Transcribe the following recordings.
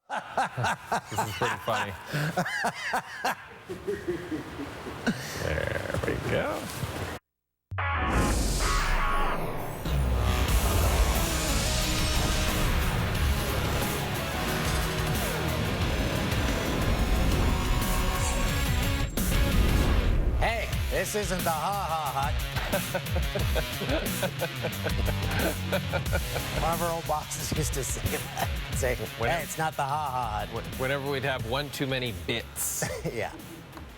This is pretty funny. There we go. Hey, this isn't the ha-ha hut. One of our old bosses used to say that. Say, hey, it's not the ha-ha hut. Whenever we'd have one too many bits, Yeah.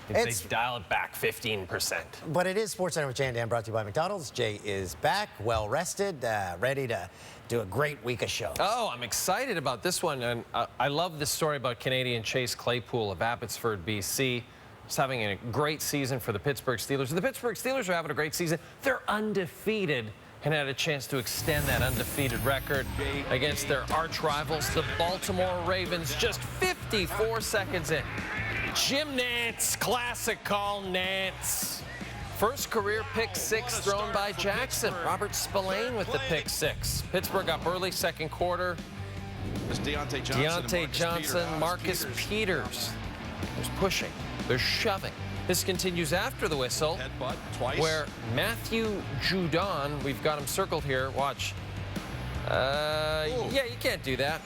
they dial it back 15%. But it is SportsCenter with Jay and Dan, brought to you by McDonald's. Jay is back, well rested, ready to do a great week of shows. Oh, I'm excited about this one. And I love this story about Canadian Chase Claypool of Abbotsford, BC. He's having a great season for the Pittsburgh Steelers. The Pittsburgh Steelers are having a great season. They're undefeated and had a chance to extend that undefeated record against their arch rivals, the Baltimore Ravens, just 54 seconds in. Jim Nantz, classic call, Nantz. First career pick six thrown by Jackson. Robert Spillane with the pick six. Pittsburgh up early, second quarter. Deontay Johnson, Marcus Peters. There's pushing. They're shoving. This continues after the whistle, where Matthew Judon, we've got him circled here, watch. Yeah, you can't do that.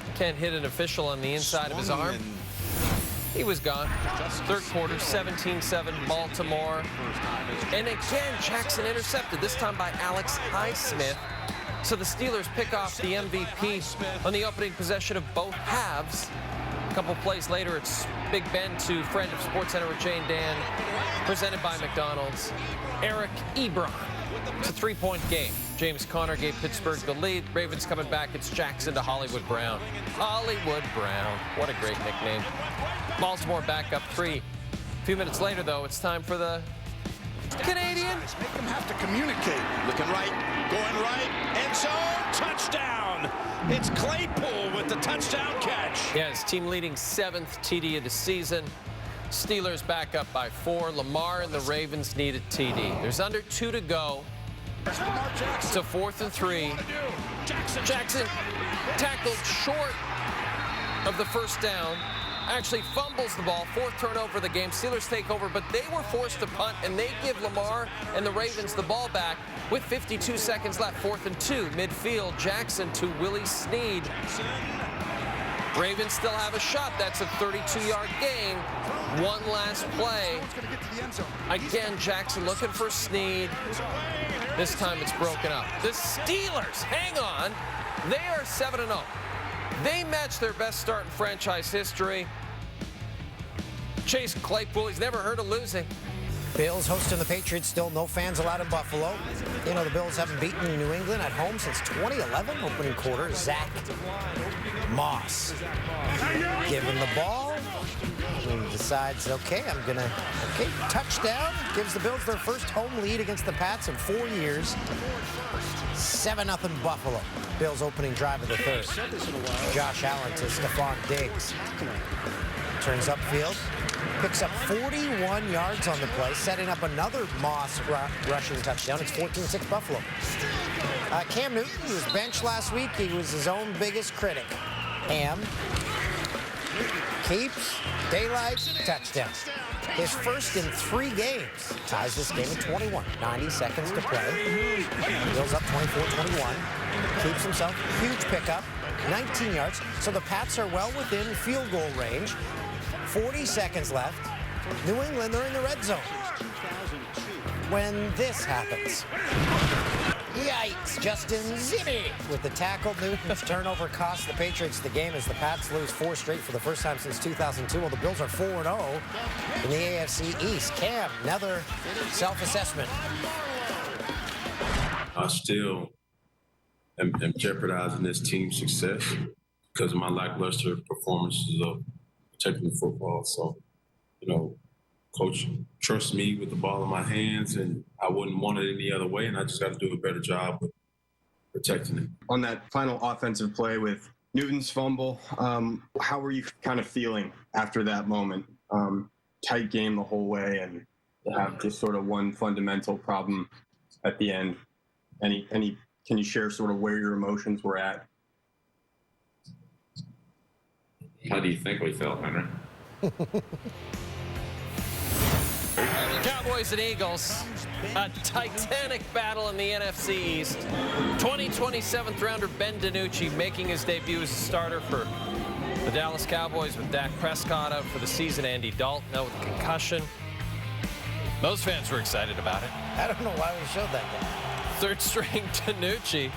You can't hit an official on the inside of his arm. He was gone. Third quarter, 17-7 Baltimore. And again, Jackson intercepted, this time by Alex Highsmith. So the Steelers pick off the MVP on the opening possession of both halves. A couple plays later, it's Big Ben to friend of SportsCenter with Jay and Dan, presented by McDonald's, Eric Ebron. It's a three-point game. James Conner gave Pittsburgh the lead. Ravens coming back. It's Jackson to Hollywood Brown. Hollywood Brown. What a great nickname. Baltimore back up 3. A few minutes later, though, it's time for the Canadian. Make them have to communicate. Looking right, going right, end zone, touchdown. It's Claypool with the touchdown catch. Yeah, his team leading 7th TD of the season. Steelers back up by 4. Lamar and the Ravens need a TD. There's under 2 to go. It's a 4th and 3. Jackson tackled short of the first down. Actually fumbles the ball. 4th turnover of the game. Steelers take over, but they were forced to punt, and they give Lamar and the Ravens the ball back with 52 seconds left. 4th and 2. Midfield, Jackson to Willie Snead. Ravens still have a shot. That's a 32-yard gain. One last play. Again, Jackson looking for Snead. This time it's broken up. The Steelers, hang on. They are 7-0. They match their best start in franchise history. Chase Claypool, he's never heard of losing. Bills hosting the Patriots, still no fans allowed in Buffalo. You know, the Bills haven't beaten New England at home since 2011, opening quarter. Zach Moss given the ball. He decides, okay, touchdown. Gives the Bills their first home lead against the Pats in 4 years. 7-0 Buffalo. Bills opening drive of the third. Josh Allen to Stephon Diggs. Turns upfield. Picks up 41 yards on the play, setting up another Moss rushing touchdown. It's 14-6 Buffalo. Cam Newton, who was benched last week, he was his own biggest critic. Keeps, daylight, touchdown. His first in 3 games. Ties this game at 21. 90 seconds to play. Bills up 24-21. Keeps himself. Huge pickup. 19 yards. So the Pats are well within field goal range. 40 seconds left. New England, they're in the red zone. When this happens. Yikes, Justin Zimmy with the tackle. Newton's turnover cost the Patriots the game as the Pats lose 4 straight for the first time since 2002. Well, the Bills are 4-0 in the AFC East. Cam, another self-assessment. I still am jeopardizing this team's success because of my lackluster performances of protecting the football. So, Coach trusts me with the ball in my hands, and I wouldn't want it any other way, and I just got to do a better job with protecting it. On that final offensive play with Newton's fumble, how were you kind of feeling after that moment? Tight game the whole way, and to have just sort of one fundamental problem at the end. Can you share sort of where your emotions were at? How do you think we felt, Henry? Cowboys and Eagles, a titanic battle in the NFC East. 2027th rounder Ben DiNucci making his debut as a starter for the Dallas Cowboys with Dak Prescott out for the season. Andy Dalton out with a concussion. Most fans were excited about it. I don't know why we showed that guy. Third string DiNucci.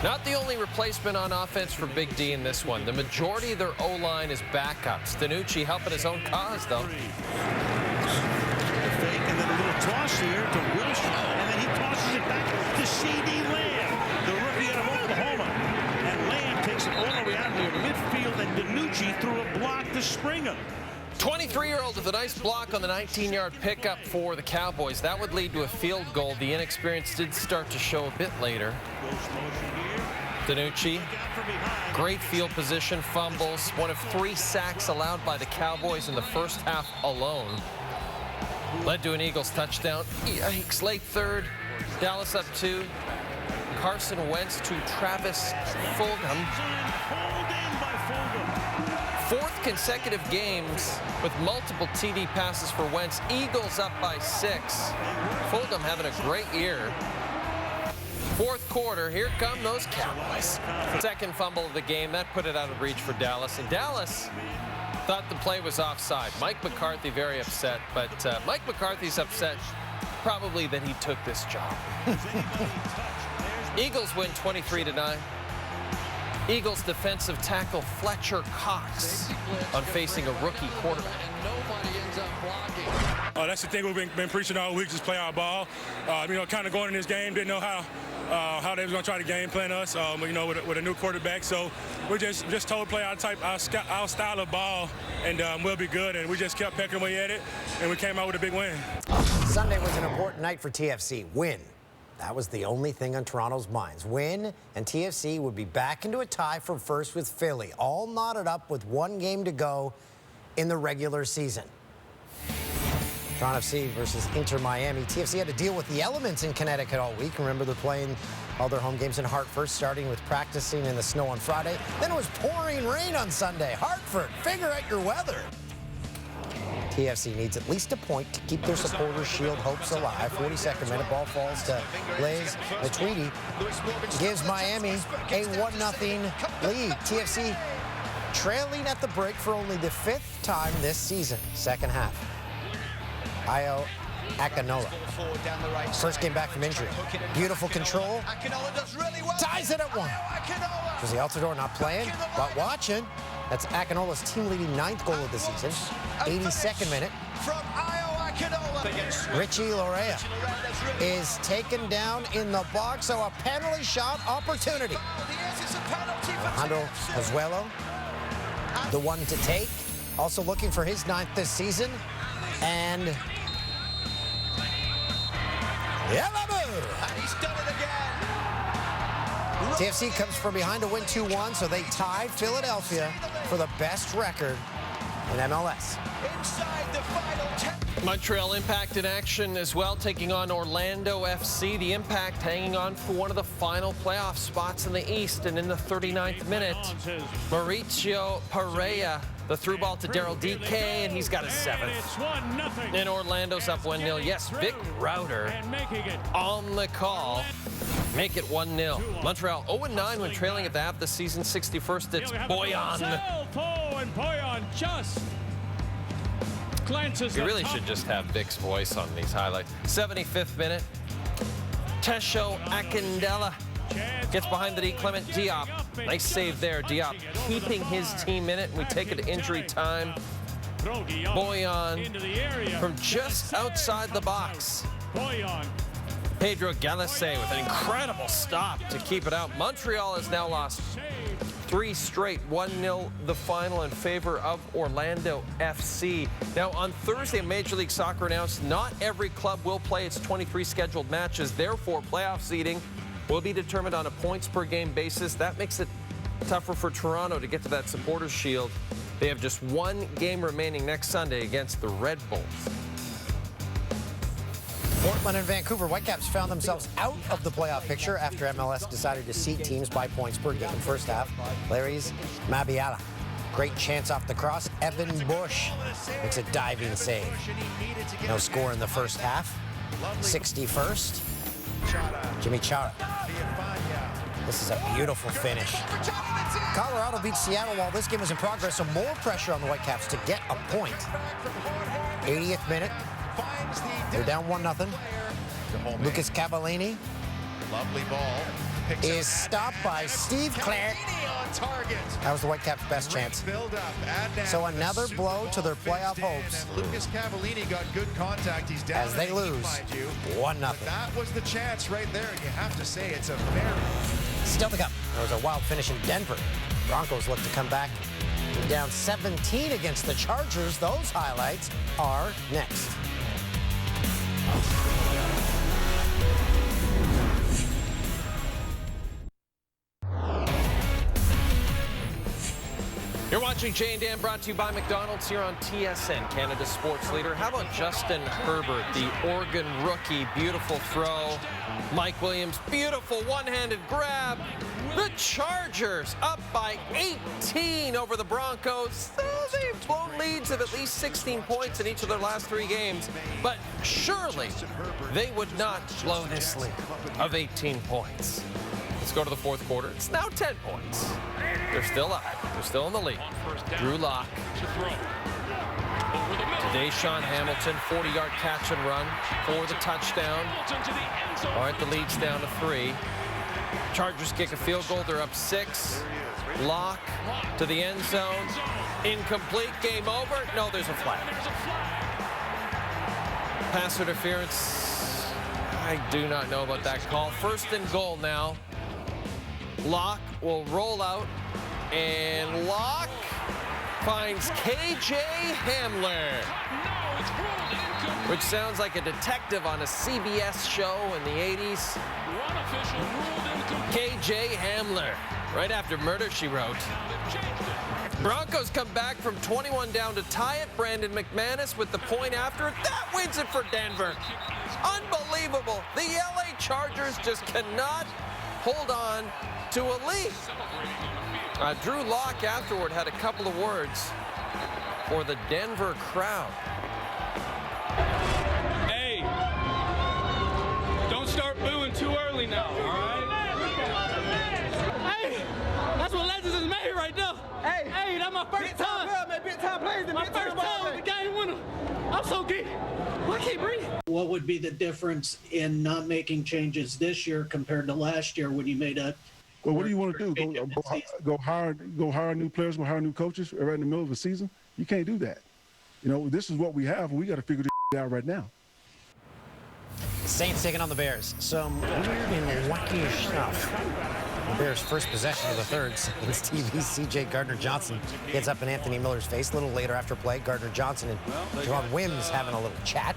Not the only replacement on offense for Big D in this one. The majority of their O-line is backups. DiNucci helping his own cause, though. Fake and then a little toss here to Wilsh, and then he tosses it back to C.D. Lamb, the rookie out of Oklahoma. And Lamb takes it all the way out near midfield, and DiNucci threw a block to Springer. 23-year-old with a nice block on the 19-yard pickup for the Cowboys. That would lead to a field goal. The inexperience did start to show a bit later. DiNucci, great field position, fumbles. One of 3 sacks allowed by the Cowboys in the first half alone. Led to an Eagles touchdown. Yikes, late third. Dallas up 2. Carson Wentz to Travis Fulgham. 4th consecutive games with multiple TD passes for Wentz. Eagles up by 6. Fulgham having a great year. 4th quarter, here come those Cowboys. Second fumble of the game, that put it out of reach for Dallas. And Dallas thought the play was offside. Mike McCarthy very upset, but Mike McCarthy's upset probably that he took this job. Eagles win 23-9. Eagles defensive tackle Fletcher Cox on facing a rookie quarterback. That's the thing we've been preaching all week, just play our ball. Kind of going in this game, didn't know how they was going to try to game plan us, with a new quarterback. So we just told play our style of ball, and we'll be good. And we just kept pecking away at it, and we came out with a big win. Sunday was an important night for TFC. Win. That was the only thing on Toronto's minds. Win, and TFC would be back into a tie for first with Philly, all knotted up with 1 game to go in the regular season. Toronto FC versus Inter Miami. TFC had to deal with the elements in Connecticut all week. Remember, they're playing all their home games in Hartford, starting with practicing in the snow on Friday. Then it was pouring rain on Sunday. Hartford, figure out your weather. TFC needs at least a point to keep their supporters' shield hopes alive. 42nd minute, ball falls to Blaise Matuidi. Gives Miami a 1-0 lead. TFC trailing at the break for only the 5th time this season. Second half. Ayo Akinola. First game back from injury. Beautiful control. Ties it at 1. Jose Altidore not playing, but watching. That's Akinola's team-leading 9th goal of the season. 82nd minute. Richie Lorea is taken down in the box, so a penalty shot opportunity. Alejandro Pozuelo, the one to take. Also looking for his 9th this season. And And he's done it again. TFC comes from behind to win 2-1, so they tie Philadelphia for the best record in MLS. Inside the final 10. Montreal Impact in action as well, taking on Orlando FC. The Impact hanging on for one of the final playoff spots in the East. And in the 39th minute, Mauricio Pereira, the through ball to Daryl DK, and he's got a 7th. And Orlando's up 1-0. Yes, Vic Router on the call. Make it 1-0. Montreal 0-9 when trailing at the half of the season. 61st, it's Boyan. And Boyan just glances. You really should just have Vic's voice on these highlights. 75th minute. Tesho Akindele gets behind the D. Clement Diop. Nice save there. Diop keeping his team in it. We take it to injury time. Boyan from just outside the box. Pedro Galase with an incredible stop to keep it out. Montreal has now lost 3 straight. 1-0 the final in favor of Orlando FC. Now on Thursday, Major League Soccer announced not every club will play its 23 scheduled matches. Therefore, playoff seeding will be determined on a points per game basis. That makes it tougher for Toronto to get to that Supporters Shield. They have just 1 game remaining next Sunday against the Red Bulls. Portland and Vancouver Whitecaps found themselves out of the playoff picture after MLS decided to seed teams by points per game. First half, Larry's Mabiala Great chance off the cross. Evan Bush makes a diving save. No score in the first half. 61st. Jimmy Chara. This is a beautiful finish. Colorado beats Seattle while this game is in progress, so more pressure on the Whitecaps to get a point. 80th minute. They're down 1-0. Lucas Cavallini Lovely ball. is stopped by Steve Clark. That was the Whitecaps' best chance. So another blow to their playoff hopes Lucas Cavallini got good contact. He's down as they lose 1-0. That was the chance right there. You have to say it's a very... Still to come. There was a wild finish in Denver. Broncos look to come back down 17 against the Chargers. Those highlights are next. You're watching Jay and Dan, brought to you by McDonald's here on TSN, Canada's sports leader. How about Justin Herbert, the Oregon rookie? Beautiful throw. Mike Williams, beautiful one-handed grab. The Chargers up by 18 over the Broncos. They've blown leads of at least 16 points in each of their last 3 games. But surely they would not blow this lead of 18 points. Let's go to the fourth quarter. It's now 10 points. They're still up. They're still in the lead. Drew Lock to Deshaun Hamilton, 40-yard catch and run for the touchdown. All right, the lead's down to 3. Chargers kick a field goal. They're up 6. Lock to the end zone. Incomplete. Game over. No, there's a flag. Pass interference. I do not know about that call. First and goal now. Lock will roll out, and Lock finds KJ Hamler, which sounds like a detective on a CBS show in the 80s. KJ Hamler, right after Murder, She Wrote. Broncos come back from 21 down to tie it. Brandon McManus with the point after it. That wins it for Denver. Unbelievable. The LA Chargers just cannot hold on to a lead. Drew Lock afterward had a couple of words for the Denver crowd. Hey, don't start booing too early now, all right? Hey, that's what Legends is made right now. Hey, that's my first time. Big time players. My first time with the game winner. I'm so geeked. I can't breathe. What would be the difference in not making changes this year compared to last year when you made a... Well, what do you want to do? Go hire new players, go hire new coaches right in the middle of the season? You can't do that. You know, this is what we have, and we got to figure this out right now. Saints taking on the Bears. Some weird and wacky stuff. The Bears' first possession of the third. Saints TV C.J. Gardner-Johnson gets up in Anthony Miller's face. A little later after play, Gardner-Johnson and Javon Wims having a little chat.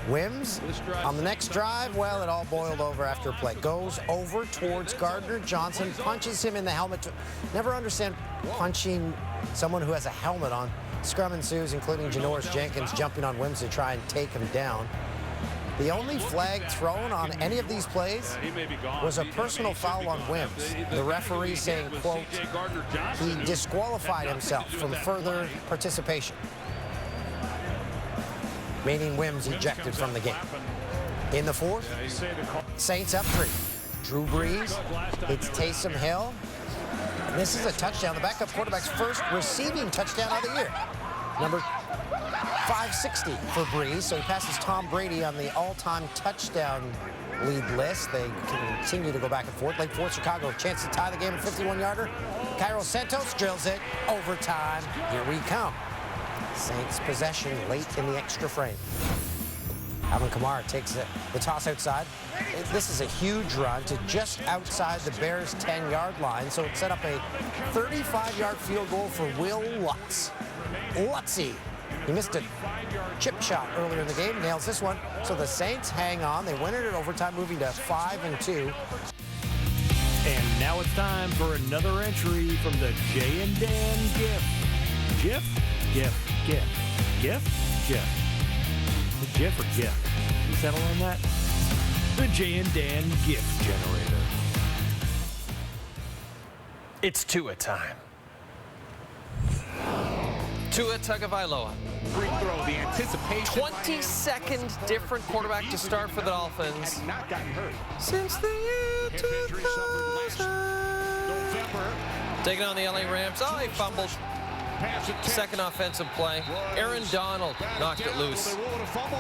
Wims on the next drive, well, it all boiled over after play. Goes over towards Gardner-Johnson, punches him in the helmet. Never understand punching someone who has a helmet on. Scrum ensues, including Janoris Jenkins jumping on Wims to try and take him down. The only flag thrown on any of these plays was a personal foul on Wims. The referee saying, quote, he disqualified himself from further participation, meaning Wims ejected from the game. In the fourth, Saints up 3. Drew Brees hits Taysom Hill. This is a touchdown, the backup quarterback's first receiving touchdown of the year. Number 560 for Brees, so he passes Tom Brady on the all-time touchdown lead list. They continue to go back and forth. Late fourth, Chicago, chance to tie the game, a 51-yarder. Cairo Santos drills it, overtime. Here we come. Saints possession late in the extra frame. Alvin Kamara takes the toss outside. This is a huge run to just outside the Bears' 10-yard line, so it set up a 35-yard field goal for Will Lutz. Lutzy. He missed a chip shot earlier in the game, nails this one. So the Saints hang on. They win it at overtime, moving to 5-2. And now it's time for another entry from the Jay and Dan GIF. GIF? GIF. GIF. GIF? GIF. The GIF or GIF? You settle on that? The Jay and Dan GIF generator. It's Tua time. Tua Tagovailoa. Free throw, the anticipation. 22nd different quarterback to start for the Dolphins Not gotten hurt. since the year 2000. November. Taking on the LA Rams. Oh, he fumbled. Second offensive play. Aaron Donald knocked it loose.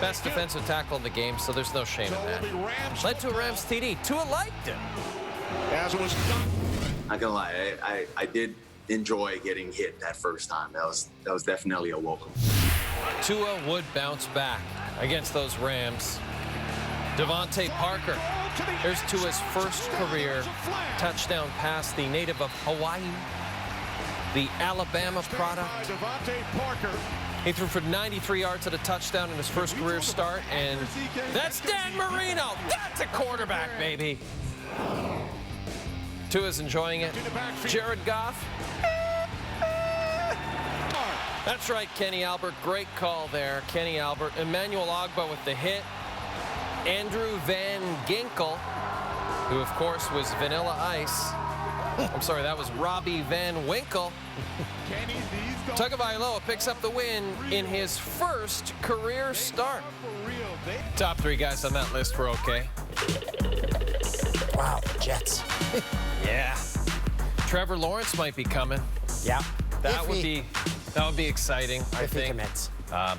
Best defensive tackle in the game, so there's no shame in that. Led to a Rams TD. Tua liked it. As it was done. Not gonna lie, I did enjoy getting hit that first time. That was definitely a welcome. Tua would bounce back against those Rams. Devontae Parker. Here's Tua's first career touchdown pass, the native of Hawaii, the Alabama product. He threw for 93 yards at a touchdown in his first career start, and that's Dan Marino. That's a quarterback, baby. Tua's enjoying it. Jared Goff. That's right, Kenny Albert. Great call there, Kenny Albert. Emmanuel Ogbah with the hit. Andrew Van Ginkel, who of course was Vanilla Ice. I'm sorry, that was Robbie Van Winkle. Tagovailoa picks up the win in his first career start. Top 3 guys on that list were okay. Wow, the Jets. Yeah. Trevor Lawrence might be coming. Yeah. That would be exciting, I think. He commits.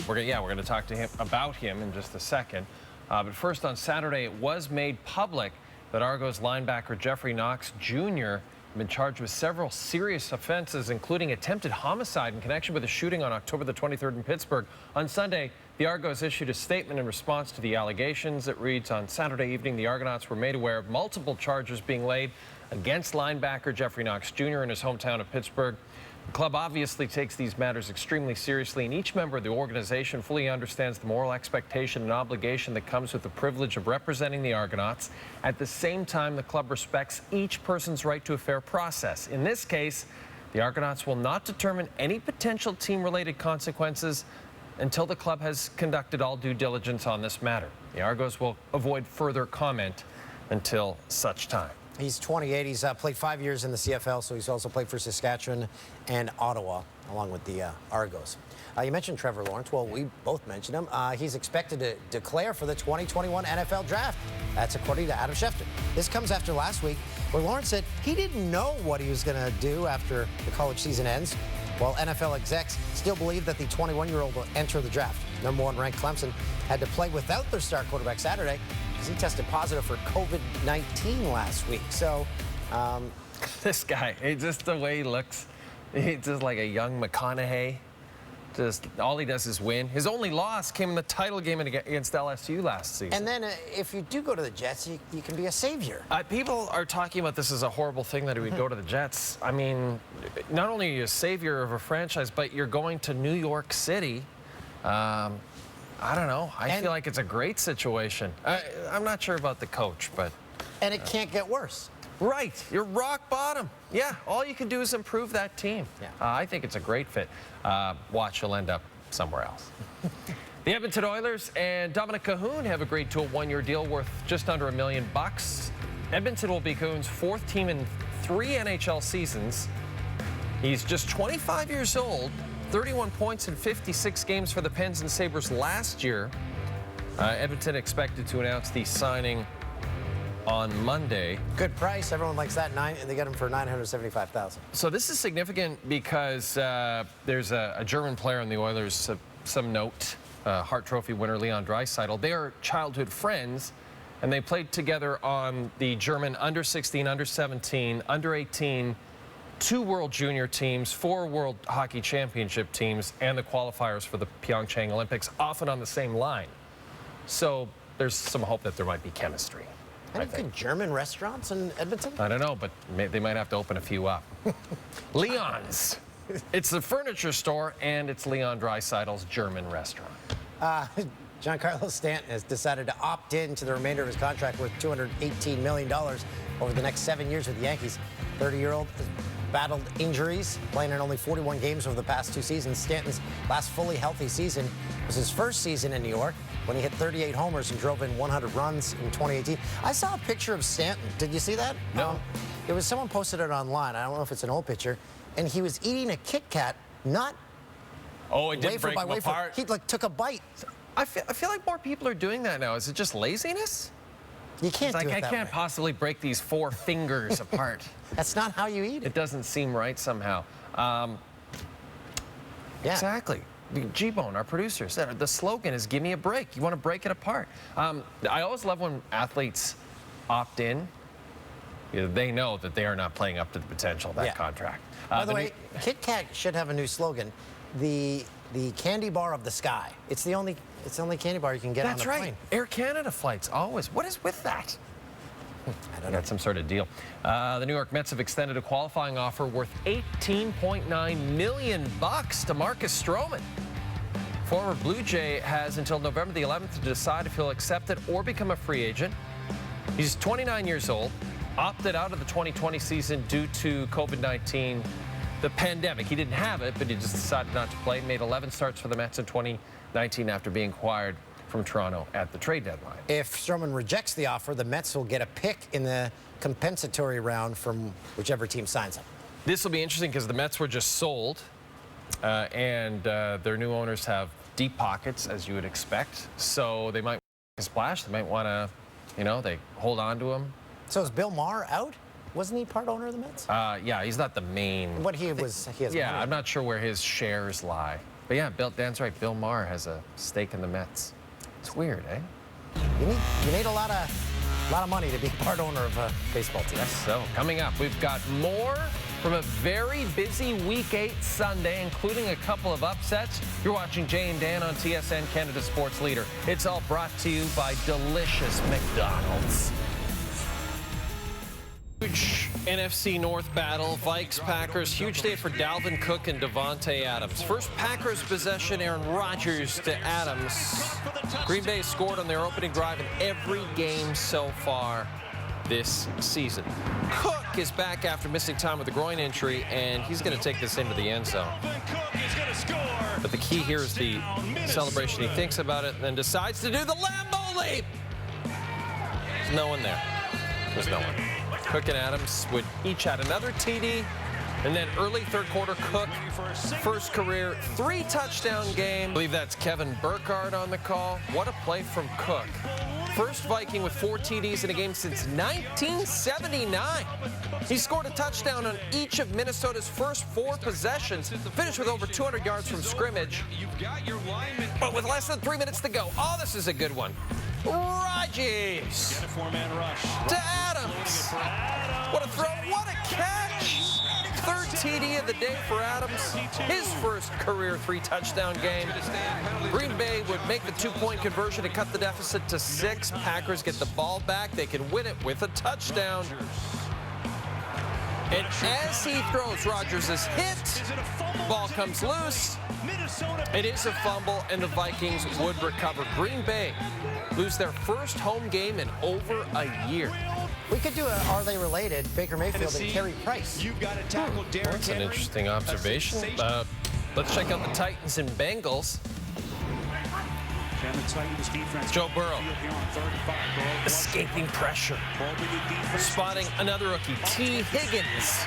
We're going to talk to him about him in just a second. But first, on Saturday, it was made public that Argos linebacker Jeffrey Knox Jr. had been charged with several serious offenses, including attempted homicide in connection with a shooting on October the 23rd in Pittsburgh. On Sunday, the Argos issued a statement in response to the allegations. It reads, on Saturday evening, the Argonauts were made aware of multiple charges being laid against linebacker Jeffrey Knox Jr. in his hometown of Pittsburgh. The club obviously takes these matters extremely seriously, and each member of the organization fully understands the moral expectation and obligation that comes with the privilege of representing the Argonauts. At the same time, the club respects each person's right to a fair process. In this case, the Argonauts will not determine any potential team-related consequences until the club has conducted all due diligence on this matter. The Argos will avoid further comment until such time. He's 28. He's played 5 years in the CFL, so he's also played for Saskatchewan and Ottawa, along with the Argos. You mentioned Trevor Lawrence. Well, we both mentioned him. He's expected to declare for the 2021 NFL Draft. That's according to Adam Schefter. This comes after last week, where Lawrence said he didn't know what he was going to do after the college season ends, while NFL execs still believe that the 21-year-old will enter the draft. Number 1 ranked Clemson had to play without their star quarterback Saturday because he tested positive for COVID-19 last week. So, this guy, just the way he looks, he's just like a young McConaughey. Just all he does is win. His only loss came in the title game against LSU last season. And then if you do go to the Jets, you can be a savior. People are talking about this as a horrible thing that he would go to the Jets. I mean, not only are you a savior of a franchise, but you're going to New York City. I don't know. I feel like it's a great situation. I'm not sure about the coach, but... And it can't get worse. Right. You're rock bottom. Yeah, all you can do is improve that team. Yeah. I think it's a great fit. Watch, you'll end up somewhere else. The Edmonton Oilers and Dominic Cahoon have agreed to a 1-year deal worth just under $1 million. Edmonton will be Cahoon's 4th team in 3 NHL seasons. He's just 25 years old, 31 points in 56 games for the Pens and Sabres last year. Edmonton expected to announce the signing on Monday. Good price. Everyone likes that. And they got him for $975,000. So this is significant because there's a German player in the Oilers, some note, Hart Trophy winner Leon Draisaitl. They are childhood friends, and they played together on the German under-16, under-17, under-18, 2 World Junior teams, 4 World Hockey Championship teams, and the qualifiers for the Pyeongchang Olympics, often on the same line. So there's some hope that there might be chemistry. Any good German restaurants in Edmonton? I don't know, but they might have to open a few up. Leon's. It's a furniture store, and it's Leon Draisaitl's German restaurant. Giancarlo Stanton has decided to opt in to the remainder of his contract worth $218 million over the next 7 years with the Yankees. 30-year-old has battled injuries, playing in only 41 games over the past 2 seasons. Stanton's last fully healthy season was his first season in New York, when he hit 38 homers and drove in 100 runs in 2018. I saw a picture of Stanton. Did you see that? No. It was someone posted it online. I don't know if it's an old picture. And he was eating a Kit Kat, not Oh, it didn't wafer break by them wafer. apart. He like took a bite. I feel like more people are doing that now. Is it just laziness? You can't It's do like, it that I can't way. possibly break these 4 fingers apart. That's not how you eat it. It doesn't seem right somehow. Yeah. Exactly. G-Bone, our producer, said the slogan is "Give me a break." You want to break it apart. I always love when athletes opt in. They know that they are not playing up to the potential of that contract. By the way, Kit Kat should have a new slogan: the candy bar of the sky. It's the only candy bar you can get on a plane. That's right. Air Canada flights always. What is with that? I don't know. Got some sort of deal. The New York Mets have extended a qualifying offer worth $18.9 million to Marcus Stroman. Former Blue Jay has until November the 11th to decide if he'll accept it or become a free agent. He's 29 years old, opted out of the 2020 season due to COVID-19, the pandemic. He didn't have it, but he just decided not to play. Made 11 starts for the Mets in 2019 after being acquired from Toronto at the trade deadline. If Stroman rejects the offer, the Mets will get a pick in the compensatory round from whichever team signs him. This will be interesting because the Mets were just sold, and their new owners have deep pockets, as you would expect. So they might make a splash. They might want to, they hold on to him. So is Bill Maher out? Wasn't he part owner of the Mets? Yeah, he's not the main. What he has Yeah, money. I'm not sure where his shares lie. But yeah, Dan's right. Bill Maher has a stake in the Mets. It's weird, eh? You need a lot of money to be part owner of a baseball team. Yes, so coming up, we've got more from a very busy Week 8 Sunday, including a couple of upsets. You're watching Jay and Dan on TSN, Canada Sports Leader. It's all brought to you by delicious McDonald's. Huge NFC North battle, Vikes, Packers. Huge day for Dalvin Cook and Devontae Adams. First Packers possession, Aaron Rodgers to Adams. Green Bay scored on their opening drive in every game so far this season. Cook is back after missing time with a groin injury, and he's going to take this into the end zone. But the key here is the celebration. He thinks about it and then decides to do the Lambeau leap. There's no one there. There's no one. Cook and Adams would each add another TD. And then early third quarter, Cook, first career 3-touchdown game. I believe that's Kevin Burkhardt on the call. What a play from Cook. First Viking with 4 TDs in a game since 1979. He scored a touchdown on each of Minnesota's first 4 possessions. Finished with over 200 yards from scrimmage. But with less than 3 minutes to go. Oh, this is a good one. Rodgers to Adams. What a throw, what a catch. Third TD of the day for Adams. His first career 3-touchdown game. Green Bay would make the 2-point conversion to cut the deficit to 6. Packers get the ball back. They can win it with a touchdown. And as he throws, Rodgers is hit. Ball comes loose. It is a fumble, and the Vikings would recover. Green Bay lose their first home game in over a year. We could do a Are They Related? Baker Mayfield and Carey Price. You've got to tackle Derrick That's an interesting observation. Let's check out the Titans and Bengals. Joe Burrow escaping pressure. Spotting another rookie, T. Higgins.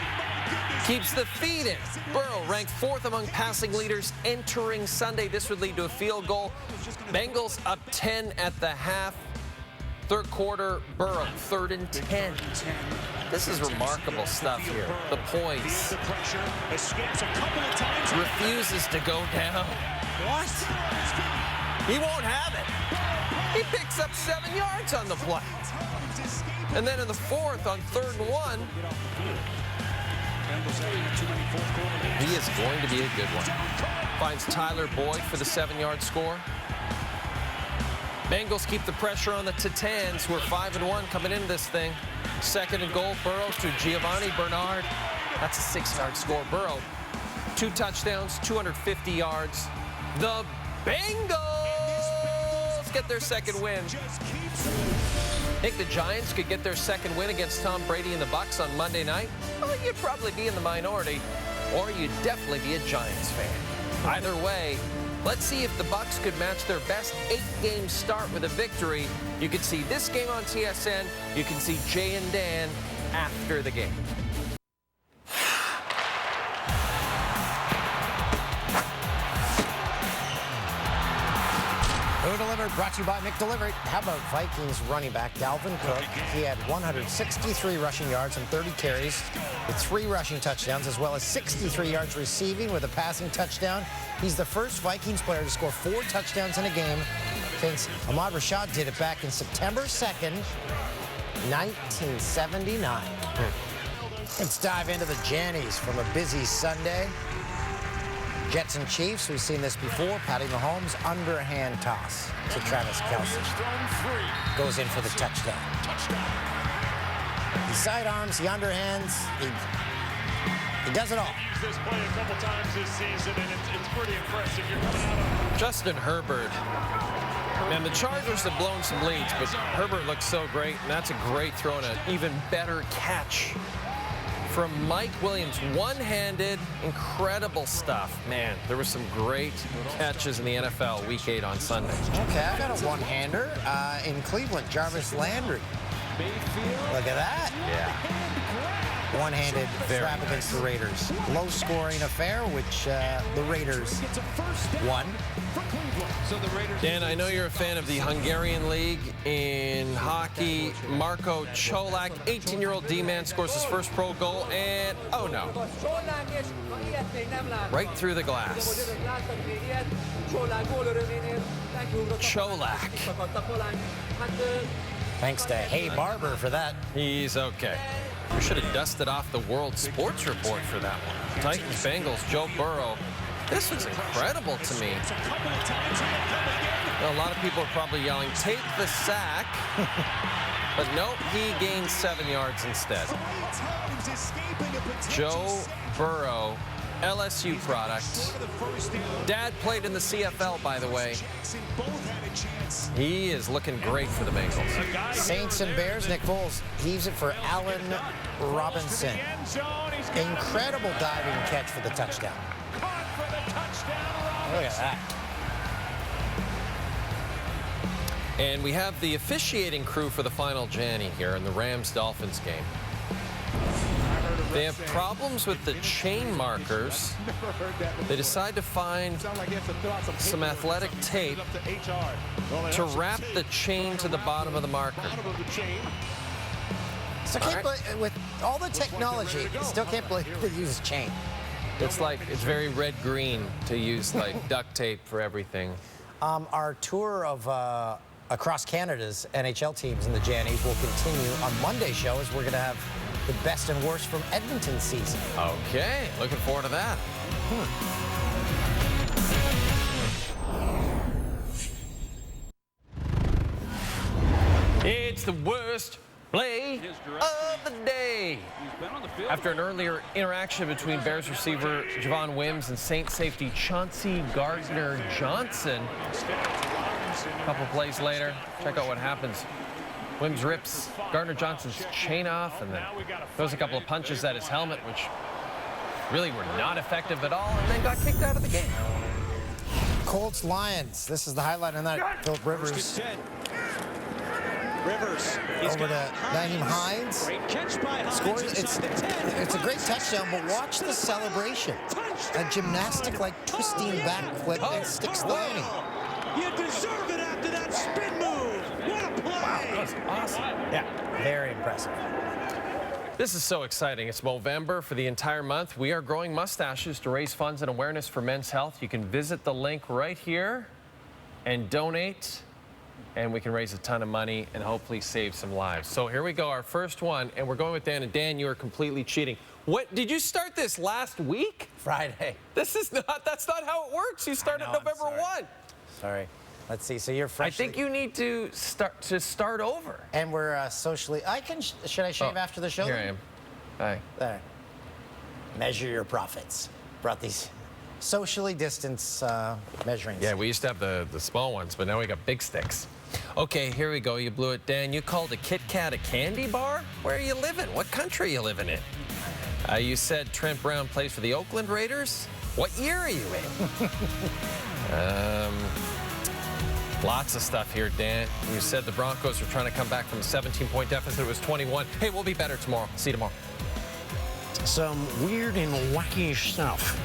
Keeps the feed in. Burrow ranked 4th among passing leaders entering Sunday. This would lead to a field goal. Bengals up 10 at the half. Third quarter, Burrow, 3rd and 10. This is remarkable stuff here. The poise. Refuses to go down. What? He won't have it. He picks up 7 yards on the play. And then in the 4th on 3rd and 1, he is going to be a good one. Finds Tyler Boyd for the 7-yard score. Bengals keep the pressure on the Titans, who are 5-1 coming into this thing. 2nd and goal, Burrow to Giovanni Bernard. That's a 6-yard score. Burrow, 2 touchdowns, 250 yards. The Bengals get their 2nd win. I think the Giants could get their 2nd win against Tom Brady and the Bucs on Monday night. Well, you'd probably be in the minority, or you'd definitely be a Giants fan. Either way, let's see if the Bucs could match their best 8-game start with a victory. You can see this game on TSN. You can see Jay and Dan after the game. Delivered, brought to you by McDelivered. How about Vikings running back Dalvin Cook? He had 163 rushing yards and 30 carries with 3 rushing touchdowns, as well as 63 yards receiving with a passing touchdown. He's the first Vikings player to score 4 touchdowns in a game since Ahmad Rashad did it back in September 2nd, 1979. Let's dive into the Jannies from a busy Sunday. Jets and Chiefs, we've seen this before. Patty Mahomes, underhand toss to Travis Kelce. Goes in for the touchdown. He sidearms, he underhands, he does it all. This play a couple times this season, and it's pretty impressive. You're coming out of Justin Herbert. Man, the Chargers have blown some leads, but Herbert looks so great, and that's a great throw and an even better catch from Mike Williams. One-handed, incredible stuff. Man, there were some great catches in the NFL Week 8 on Sunday. Okay, I got a one-hander in Cleveland, Jarvis Landry. Look at that. Yeah. One-handed trap against the Raiders. Low-scoring affair, which the Raiders won. Dan, I know you're a fan of the Hungarian League in hockey. Marko Csolak, 18-year-old D-man, scores his first pro goal, and oh no. Right through the glass. Csolak. Thanks to Hey Barber for that. He's okay. We should have dusted off the World Sports Report for that one. Titans, Bengals, Joe Burrow. This was incredible to me. Well, a lot of people are probably yelling, take the sack. But no, he gained 7 yards instead. Joe Burrow, LSU product. Dad played in the CFL, by the way. He is looking great for the Bengals. Saints and Bears, Nick Foles heaves it for Allen Robinson. Incredible diving catch for the touchdown. Look at that. And we have the officiating crew for the final Janny here in the Rams-Dolphins game. They have problems with the chain markers. They decide to find some athletic tape to wrap the chain to the bottom of the marker. So with all the technology, still can't believe they use chain. It's like, it's very red-green to use like duct tape for everything. Our tour of across Canada's NHL teams in the Jannies will continue on Monday's show, as we're going to have the best and worst from Edmonton season. Okay, looking forward to that. It's the worst play of the day. After an earlier interaction between Bears receiver Javon Wims and Saints safety Chauncey Gardner-Johnson, a couple plays later, check out what happens. Wims rips Gardner-Johnson's chain off and then throws a couple of punches at his helmet, which really were not effective at all, and then got kicked out of the game. Colts Lions. This is the highlight on that. Philip Rivers. Over to Nyheim Hines. Scores. It's a great touchdown, but watch the celebration. A gymnastic-like twisting back flip that sticks the landing. You deserve it after that spin move. What a play. Wow, that was awesome. Yeah, very impressive. This is so exciting. It's Movember for the entire month. We are growing mustaches to raise funds and awareness for men's health. You can visit the link right here and donate, and we can raise a ton of money and hopefully save some lives. So here we go, our first one, and we're going with Dan. And Dan, you are completely cheating. What, did you start this last week? Friday. That's not how it works. You started November 1. Sorry. Let's see. So you're freshly. I think you need to start over. And we're socially. Should I shave after the show? Here I am. Hi. There. Measure your profits. Brought these socially distanced measuring. Yeah, we used to have the small ones, but now we got big sticks. Okay, here we go. You blew it, Dan. You called a Kit Kat a candy bar? Where are you living? What country are you living in? You said Trent Brown plays for the Oakland Raiders. What year are you in? Lots of stuff here, Dan. You said the Broncos were trying to come back from a 17-point deficit. It was 21. Hey, we'll be better tomorrow. See you tomorrow. Some weird and wacky stuff.